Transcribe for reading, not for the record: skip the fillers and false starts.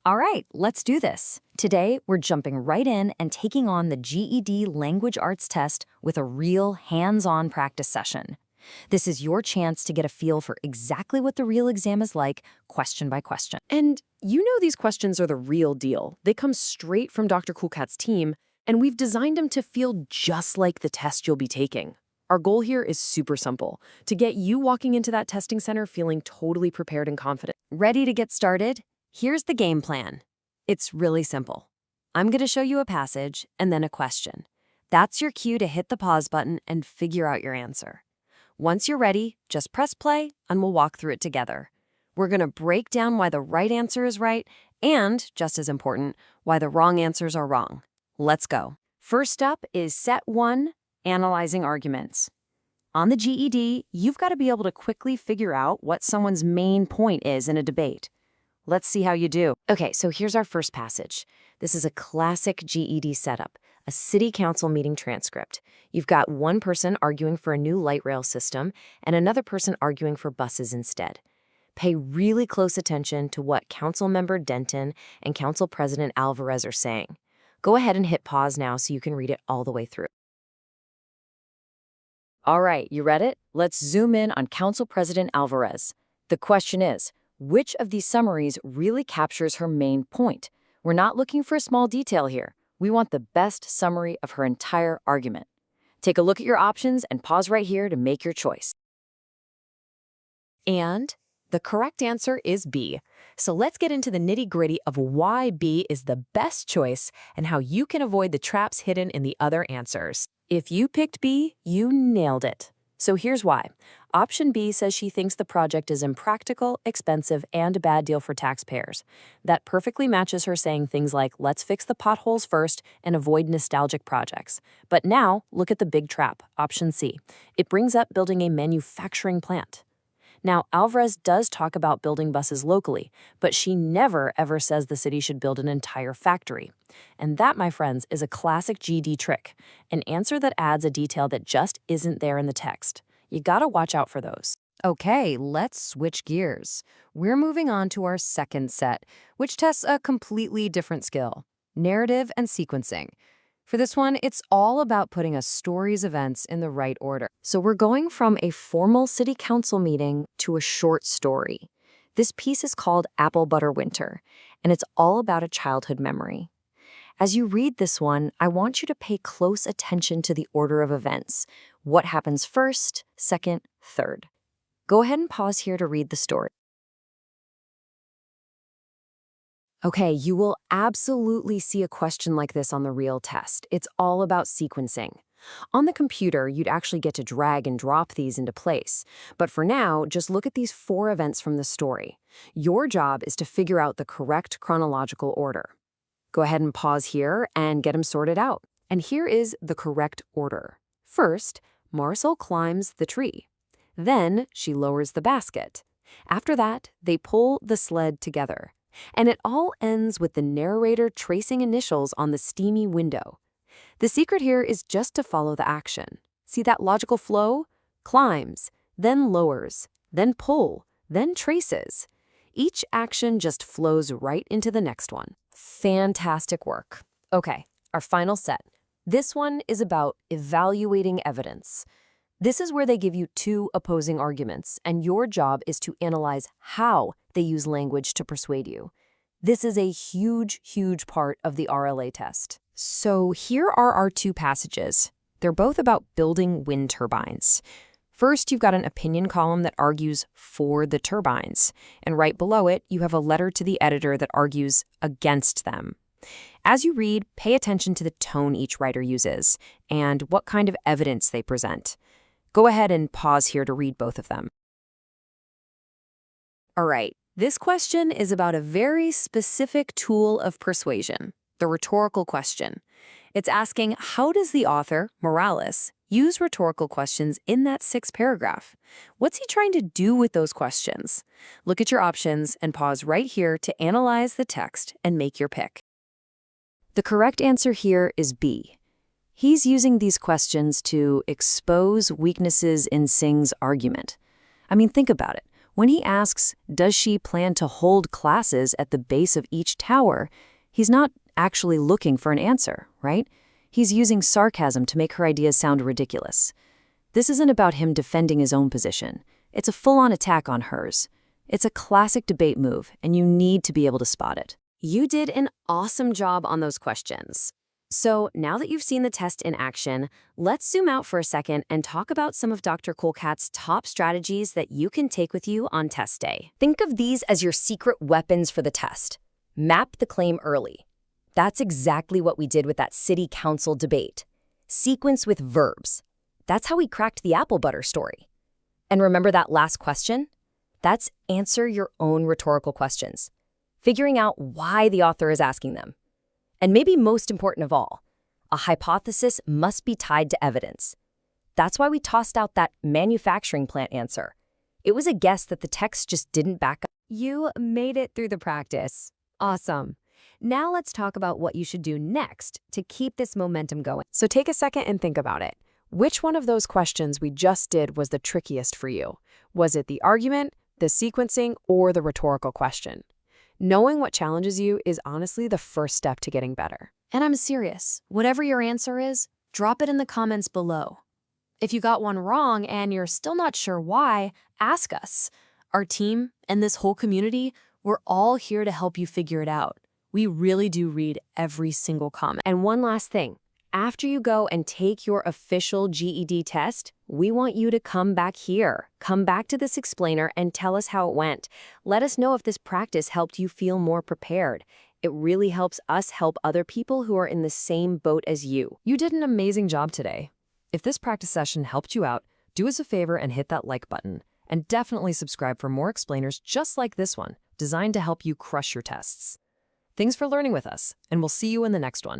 All right, let's do this. Today, we're jumping right in and taking on the GED Language Arts test with a real hands-on practice session. This is your chance to get a feel for exactly what the real exam is like, question by question. And you know these questions are the real deal. They come straight from Dr. Coolcat's team, and we've designed them to feel just like the test you'll be taking. Our goal here is super simple, to get you walking into that testing center feeling totally prepared and confident. Ready to get started? Here's the game plan. It's really simple. I'm going to show you a passage and then a question. That's your cue to hit the pause button and figure out your answer. Once you're ready, just press play and we'll walk through it together. We're going to break down why the right answer is right and, just as important, why the wrong answers are wrong. Let's go. First up is Set 1, Analyzing Arguments. On the GED, you've got to be able to quickly figure out what someone's main point is in a debate. Let's see how you do. Okay, so here's our first passage. This is a classic GED setup, a city council meeting transcript. You've got one person arguing for a new light rail system and another person arguing for buses instead. Pay really close attention to what Councilmember Denton and Council President Alvarez are saying. Go ahead and hit pause now so you can read it all the way through. All right, you read it? Let's zoom in on Council President Alvarez. The question is, which of these summaries really captures her main point? We're not looking for a small detail here. We want the best summary of her entire argument. Take a look at your options and pause right here to make your choice. And the correct answer is B. So let's get into the nitty-gritty of why B is the best choice and how you can avoid the traps hidden in the other answers. If you picked B, you nailed it. So here's why. Option B says she thinks the project is impractical, expensive, and a bad deal for taxpayers. That perfectly matches her saying things like, let's fix the potholes first and avoid nostalgic projects. But now, look at the big trap, option C. It brings up building a manufacturing plant. Now, Alvarez does talk about building buses locally, but she never ever says the city should build an entire factory. And that, my friends, is a classic GD trick, an answer that adds a detail that just isn't there in the text. You gotta watch out for those. Okay, let's switch gears. We're moving on to our second set, which tests a completely different skill, narrative and sequencing. For this one, it's all about putting a story's events in the right order. So we're going from a formal city council meeting to a short story. This piece is called Apple Butter Winter, and it's all about a childhood memory. As you read this one, I want you to pay close attention to the order of events. What happens first, second, third. Go ahead and pause here to read the story. Okay, you will absolutely see a question like this on the real test. It's all about sequencing. On the computer, you'd actually get to drag and drop these into place. But for now, just look at these 4 events from the story. Your job is to figure out the correct chronological order. Go ahead and pause here and get them sorted out. And here is the correct order. First, Marcel climbs the tree. Then she lowers the basket. After that, they pull the sled together. And it all ends with the narrator tracing initials on the steamy window. The secret here is just to follow the action. See that logical flow? Climbs, then lowers, then pull, then traces. Each action just flows right into the next one. Fantastic work. Okay, our final set. This one is about evaluating evidence. This is where they give you 2 opposing arguments, and your job is to analyze how they use language to persuade you. This is a huge, huge part of the RLA test. So here are our 2 passages. They're both about building wind turbines. First, you've got an opinion column that argues for the turbines, and right below it, you have a letter to the editor that argues against them. As you read, pay attention to the tone each writer uses and what kind of evidence they present. Go ahead and pause here to read both of them. All right, this question is about a very specific tool of persuasion, the rhetorical question. It's asking, how does the author, Morales, use rhetorical questions in that 6th paragraph? What's he trying to do with those questions? Look at your options and pause right here to analyze the text and make your pick. The correct answer here is B. He's using these questions to expose weaknesses in Singh's argument. I mean, think about it. When he asks, does she plan to hold classes at the base of each tower, he's not actually looking for an answer, right? He's using sarcasm to make her ideas sound ridiculous. This isn't about him defending his own position. It's a full-on attack on hers. It's a classic debate move, and you need to be able to spot it. You did an awesome job on those questions. So now that you've seen the test in action, let's zoom out for a second and talk about some of Dr. Kolkat's top strategies that you can take with you on test day. Think of these as your secret weapons for the test. Map the claim early. That's exactly what we did with that city council debate. Sequence with verbs. That's how we cracked the apple butter story. And remember that last question? That's answer your own rhetorical questions, figuring out why the author is asking them. And maybe most important of all, a hypothesis must be tied to evidence. That's why we tossed out that manufacturing plant answer. It was a guess that the text just didn't back up. You made it through the practice. Awesome. Now let's talk about what you should do next to keep this momentum going. So take a second and think about it. Which one of those questions we just did was the trickiest for you? Was it the argument, the sequencing, or the rhetorical question? Knowing what challenges you is honestly the first step to getting better. And I'm serious. Whatever your answer is, drop it in the comments below. If you got one wrong and you're still not sure why, ask us. Our team and this whole community, we're all here to help you figure it out. We really do read every single comment. And one last thing. After you go and take your official GED test, we want you to come back here. Come back to this explainer and tell us how it went. Let us know if this practice helped you feel more prepared. It really helps us help other people who are in the same boat as you. You did an amazing job today. If this practice session helped you out, do us a favor and hit that like button. And definitely subscribe for more explainers just like this one, designed to help you crush your tests. Thanks for learning with us, and we'll see you in the next one.